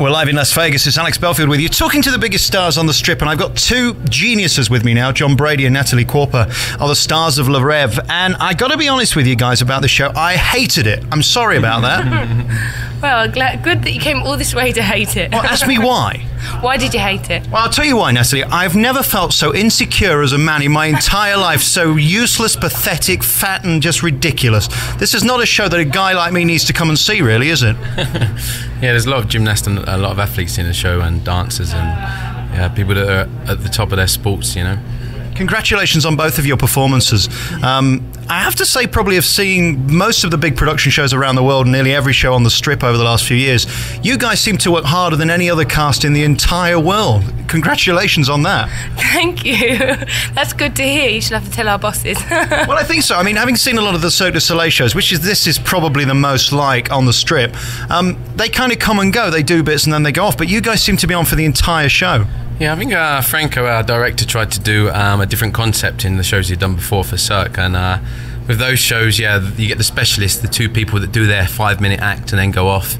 We're live in Las Vegas. It's Alex Belfield with you, talking to the biggest stars on the Strip, and I've got two geniuses with me now. John Brady and Natalie Corpa are the stars of Rêve, and I got to be honest with you guys about the show. I hated it. I'm sorry about that. Well, good that you came all this way to hate it. Well, ask me why. Why did you hate it? Well, I'll tell you why, Natalie. I've never felt so insecure as a man in my entire life. So useless, pathetic, fat, and just ridiculous. This is not a show that a guy like me needs to come and see, really, is it? Yeah, there's a lot of gymnasts and a lot of athletes in the show, and dancers, and people that are at the top of their sports, you know. Congratulations on both of your performances. I have to say, probably have seen most of the big production shows around the world, nearly every show on the Strip over the last few years. You guys seem to work harder than any other cast in the entire world. Congratulations on that. Thank you. That's good to hear. You should have to tell our bosses. Well, I think so. I mean, having seen a lot of the Cirque du Soleil shows, this is probably the most like on the Strip, they kind of come and go. They do bits and then they go off. But you guys seem to be on for the entire show. Yeah, I think Franco, our director, tried to do a different concept in the shows he'd done before for Cirque, and with those shows, yeah, you get the specialists, the two people that do their 5-minute act and then go off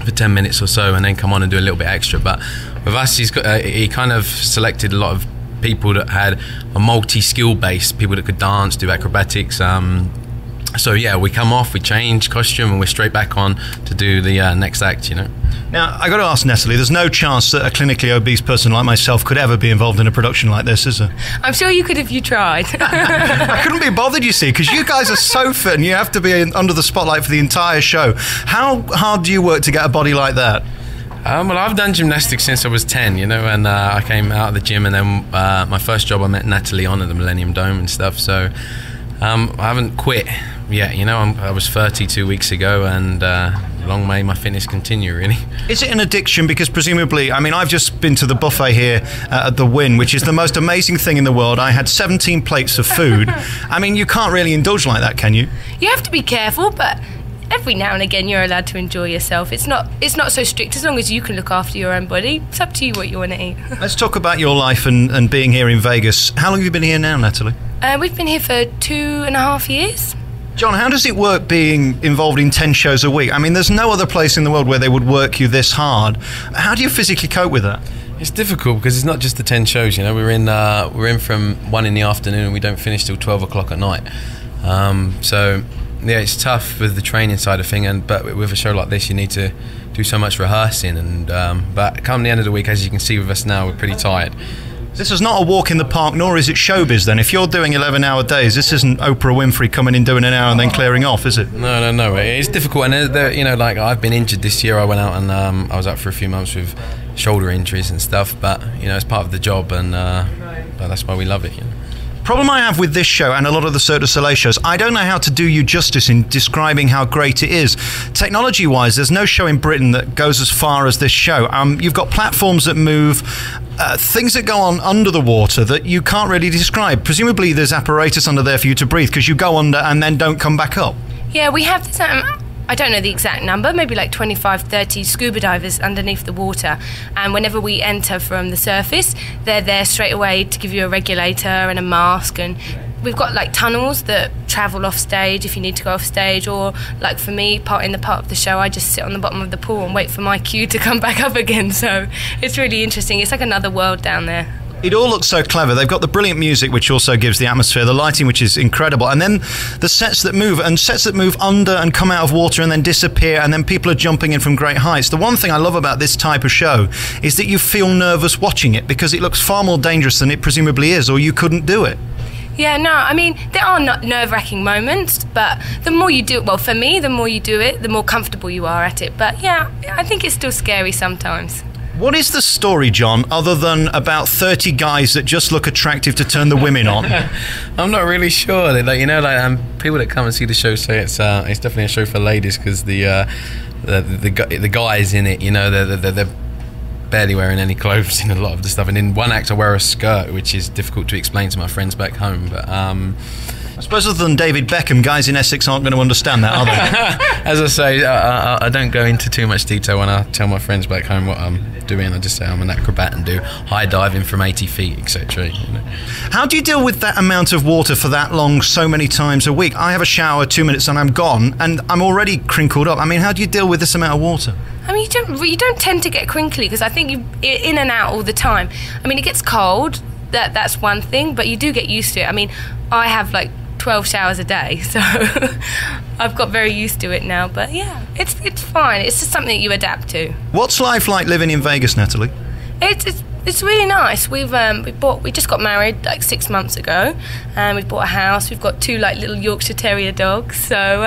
for 10 minutes or so and then come on and do a little bit extra. But with us, he kind of selected a lot of people that had a multi-skill base, people that could dance, do acrobatics. So yeah, we come off, we change costume, and we're straight back on to do the next act, you know. Now, I got to ask Natalie, there's no chance that a clinically obese person like myself could ever be involved in a production like this, is there? I'm sure you could if you tried. I couldn't be bothered, you see, because you guys are so fit and you have to be under the spotlight for the entire show. How hard do you work to get a body like that? Well, I've done gymnastics since I was 10, you know, and I came out of the gym, and then my first job I met Natalie on at the Millennium Dome and stuff, so I haven't quit yet, you know. I was 30 2 weeks ago, and long may my fitness continue, really. Is it an addiction? Because presumably, I mean, I've just been to the buffet here at the Wynn, which is the most amazing thing in the world. I had 17 plates of food. I mean, you can't really indulge like that, can you? You have to be careful, but every now and again you're allowed to enjoy yourself. It's not so strict as long as you can look after your own body. It's up to you what you want to eat. Let's talk about your life and being here in Vegas. How long have you been here now, Natalie? We've been here for 2.5 years. John, how does it work being involved in 10 shows a week? I mean, there's no other place in the world where they would work you this hard. How do you physically cope with that? It's difficult because it's not just the 10 shows, you know. We're in from 1 in the afternoon and we don't finish till 12 o'clock at night. So yeah, it's tough with the training side of thing, but with a show like this, you need to do so much rehearsing. And but come the end of the week, as you can see with us now, we're pretty tired. This is not a walk in the park, nor is it showbiz then. If you're doing 11-hour days, this isn't Oprah Winfrey coming in doing an hour and then clearing off, is it? No. It's difficult, and you know, like I've been injured this year. I went out and I was out for a few months with shoulder injuries and stuff. But you know, it's part of the job, and but that's why we love it. You know? Problem I have with this show and a lot of the Cirque du Soleil shows, I don't know how to do you justice in describing how great it is. Technology-wise, there's no show in Britain that goes as far as this show. You've got platforms that move, things that go on under the water that you can't really describe. Presumably there's apparatus under there for you to breathe because you go under and then don't come back up. Yeah, we have this... I don't know the exact number, maybe like 25, 30 scuba divers underneath the water. And whenever we enter from the surface, they're there straight away to give you a regulator and a mask. And we've got like tunnels that travel off stage if you need to go off stage. Or like for me, in the part of the show, I just sit on the bottom of the pool and wait for my cue to come back up again. So it's really interesting. It's like another world down there. It all looks so clever. They've got the brilliant music, which also gives the atmosphere, the lighting, which is incredible, and then the sets that move under and come out of water and then disappear, and then people are jumping in from great heights. The one thing I love about this type of show is that you feel nervous watching it because it looks far more dangerous than it presumably is, or you couldn't do it. Yeah, no, I mean, there are not nerve-wracking moments, but the more you do it, well, for me, the more you do it, the more comfortable you are at it. But yeah, I think it's still scary sometimes. What is the story, John, other than about 30 guys that just look attractive to turn the women on? I'm not really sure. People that come and see the show say it's definitely a show for ladies because the guys in it, you know, they're barely wearing any clothes in a lot of the stuff. And in one act, I wear a skirt, which is difficult to explain to my friends back home. But I suppose other than David Beckham, guys in Essex aren't going to understand that, are they? As I say, I don't go into too much detail when I tell my friends back home what I'm doing. I just say I'm an acrobat and do high diving from 80 feet, etc. You know. How do you deal with that amount of water for that long, so many times a week? I have a shower 2 minutes and I'm gone, and I'm already crinkled up. I mean, how do you deal with this amount of water? I mean, you don't tend to get crinkly because I think you're in and out all the time. I mean, it gets cold, that's one thing, but you do get used to it. I mean, I have like 12 showers a day, so I've got very used to it now. But yeah, it's fine. It's just something that you adapt to. What's life like living in Vegas, Natalie? It's really nice. We just got married like 6 months ago, and we've bought a house. We've got 2 like little Yorkshire Terrier dogs. So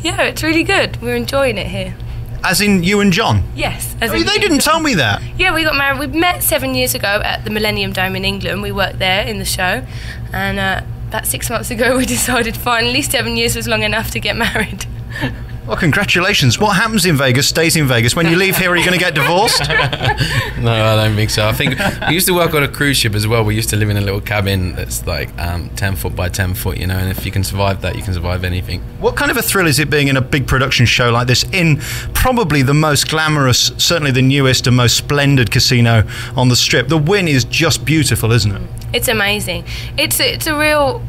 yeah, it's really good. We're enjoying it here. As in you and John? Yes. They didn't tell me that. Yeah, we got married. We met 7 years ago at the Millennium Dome in England. We worked there in the show, and about 6 months ago we decided finally 7 years was long enough to get married. Well, congratulations. What happens in Vegas stays in Vegas. When you leave here, are you going to get divorced? No, I don't think so. I think we used to work on a cruise ship as well. We used to live in a little cabin that's like 10 foot by 10 foot, you know, and if you can survive that, you can survive anything. What kind of a thrill is it being in a big production show like this in probably the most glamorous, certainly the newest and most splendid casino on the Strip? The Wynn is just beautiful, isn't it? It's amazing. It's a real...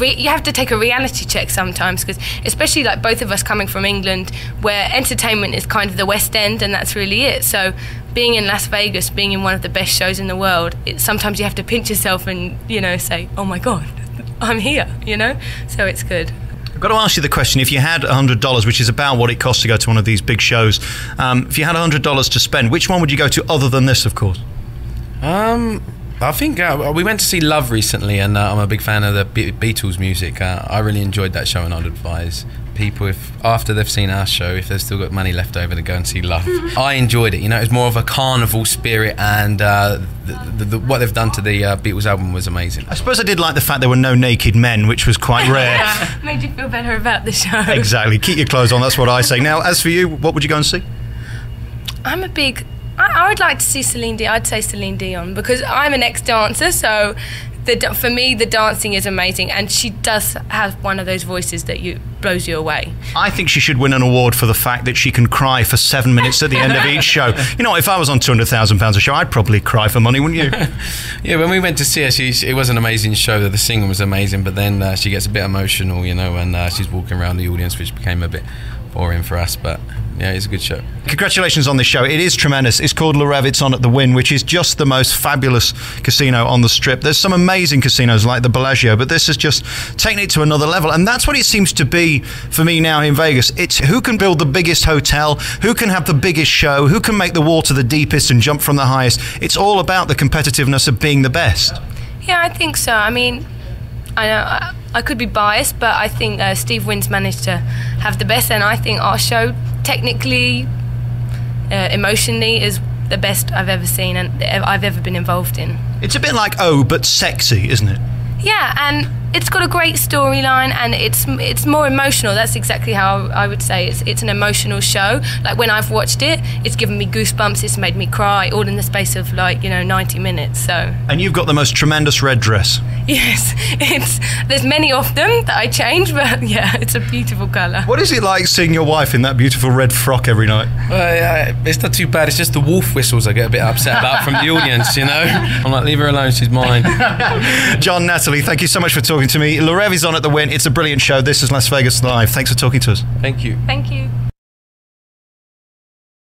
you have to take a reality check sometimes, because especially like both of us coming from England, where entertainment is kind of the West End and that's really it. So being in Las Vegas, being in one of the best shows in the world, sometimes you have to pinch yourself and, you know, say, oh my God, I'm here, you know? So it's good. I've got to ask you the question, if you had $100, which is about what it costs to go to one of these big shows, if you had $100 to spend, which one would you go to other than this, of course? I think we went to see Love recently, and I'm a big fan of the Beatles music. I really enjoyed that show, and I'd advise people, if after they've seen our show, if they've still got money left over, to go and see Love. I enjoyed it. You know, it was more of a carnival spirit, and what they've done to the Beatles album was amazing. I suppose I did like the fact there were no naked men, which was quite rare. Made you feel better about the show. Exactly. Keep your clothes on, that's what I say. Now, as for you, what would you go and see? I would like to see Celine Dion. I'd say Celine Dion, because I'm an ex-dancer, so for me the dancing is amazing, and she does have one of those voices that blows you away. I think she should win an award for the fact that she can cry for 7 minutes at the end of each show. You know, if I was on £200,000 a show, I'd probably cry for money, wouldn't you? Yeah, when we went to see her, it was an amazing show. The singing was amazing, but then she gets a bit emotional, you know, and she's walking around the audience, which became a bit boring for us, but yeah, it's a good show. Congratulations on this show. It is tremendous. It's called Rêve. It's on at the Wynn, which is just the most fabulous casino on the Strip. There's some amazing casinos like the Bellagio, but this is just taking it to another level. And that's what it seems to be for me now in Vegas. It's who can build the biggest hotel, who can have the biggest show, who can make the water the deepest and jump from the highest. It's all about the competitiveness of being the best. Yeah, I think so. I mean, I know I could be biased, but I think Steve Wynn's managed to have the best, and I think our show technically, emotionally, is the best I've ever seen and I've ever been involved in. It's a bit like Oh, but sexy, isn't it? Yeah, and it's got a great storyline, and it's more emotional. That's exactly how I would say it's an emotional show. Like when I've watched it, it's given me goosebumps. It's made me cry, all in the space of 90 minutes. So. And you've got the most tremendous red dress. Yes, there's many of them that I change, but yeah, it's a beautiful colour. What is it like seeing your wife in that beautiful red frock every night? It's not too bad. It's just the wolf whistles I get a bit upset about from the audience. You know, I'm like, leave her alone. She's mine. John, Natalie, thank you so much for talking to me. Rêve is on at the Wynn. It's a brilliant show. This is Las Vegas Live. Thanks for talking to us. Thank you. Thank you.